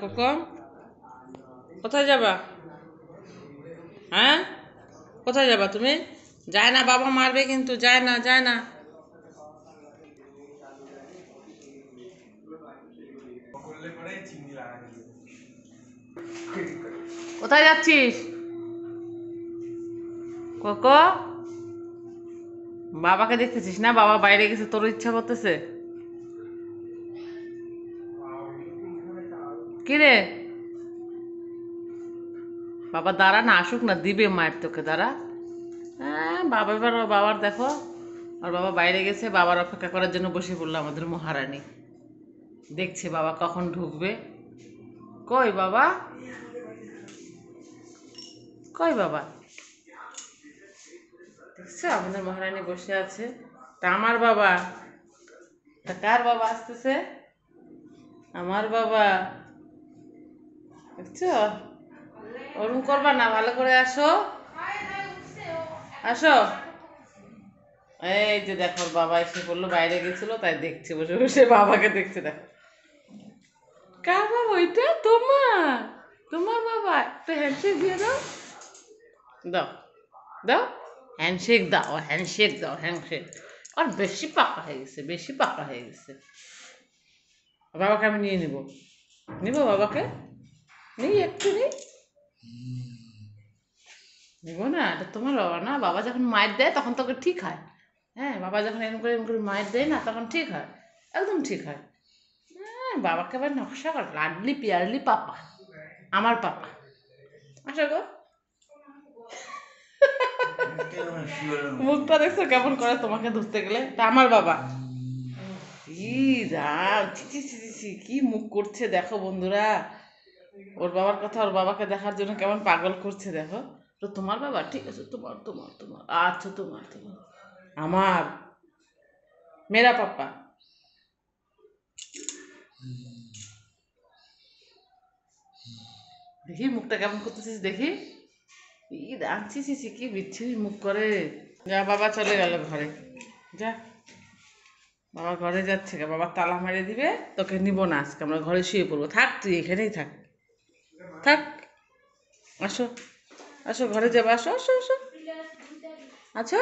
খোকন, কোথায় যাবা? হ্যাঁ, কোথায় যাবা তুমি? যায় না, বাবা মারবে কিন্তু। যায় না, যায় না। কোথায় যাচ্ছিস কোকো? বাবাকে দেখতেছিস না? বাবা বাইরে গেছে, তোর ইচ্ছা করতেছে? কি রে বাবা, দাঁড়া না, আসুক না, দিবে মায়ের তোকে, দাঁড়া। হ্যাঁ, বাবা এবার বাবার দেখো, আর বাবা বাইরে গেছে, বাবার অপেক্ষা করার জন্য বসে পড়লো আমাদের মহারানী। দেখছে বাবা কখন ঢুকবে। কই বাবা, কই বাবা? দেখছো আমাদের মহারানী বসে আছে। তা আমার বাবা, তা কার বাবা আসতেছে? আমার বাবা। দেখছো, ওরম করবা না, ভালো করে আসো, আসো। এই যে দেখো, ওর বাবা এসে পড়লো, বাইরে গেছিল তাই দেখছে, বসে বসে বাবাকে দেখছে। দেখো কার বাবা ওইটা? তোমার, তোমার বাবা। একটা হ্যান্ডশেক দিয়ে দাও, দাও, দাও, হ্যান্ডশেক দাও, হ্যান্ডশেক দাও, হ্যান্ডশেক। আর বেশি পাকা হয়ে গেছে, বেশি পাকা হয়ে গেছে। বাবাকে আমি নিয়ে নিব, নিব বাবাকে, নেই একটু নেই, নিব না। এটা তোমার বাবা না? বাবা যখন মায়ের দেয় তখন তোকে ঠিক হয়। হ্যাঁ, বাবা যখন এরকম করে মায়ের দেয় না, তখন ঠিক হয়, একদম ঠিক হয়। হ্যাঁ, বাবাকে আবার নকশা কর, লাডলি পিয়ারলি পাপা, আমার পাপা। আসো গো। মুখটা দেখছো কেমন করে তোমাকে ধরতে গেলে? তা আমার বাবা। ই রাম, ছি ছি ছি ছি ছি, কি মুখ করছে দেখো বন্ধুরা। ওর বাবার কথা, ওর বাবাকে দেখার জন্য কেমন পাগল করছে দেখো। তো তোমার বাবা, ঠিক আছে, তোমার তোমার তোমার, আচ্ছা তোমার তোমার, আমার, মেরা পাপ্পা। দেখি মুখটা কেমন করতেছিস, দেখি। ই রাঁচি ছি, কি বিচ্ছিরি মুখ করে। যা, বাবা চলে গেল ঘরে, যা। বাবা ঘরে যাচ্ছে, বাবা তালা মেরে দিবে। তোকে নিব না আজকে, আমরা ঘরে শুয়ে পড়বো। থাক, তুই এখানেই থাক, থাক। আসো, আসো, ঘরে যাবো, আসো আসো আসো, আচ্ছা।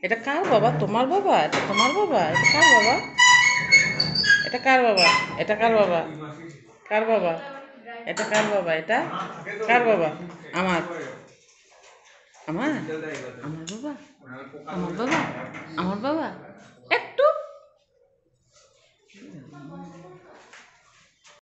এটা কার বাবা? তোমার বাবা? এটা তোমার বাবা? এটা কার বাবা? এটা কার বাবা? এটা কার বাবা? কার বাবা? এটা কার বাবা? এটা কার বাবা? আমার, আমার, আমার বাবা, আমার বাবা, আমার বাবা। একটু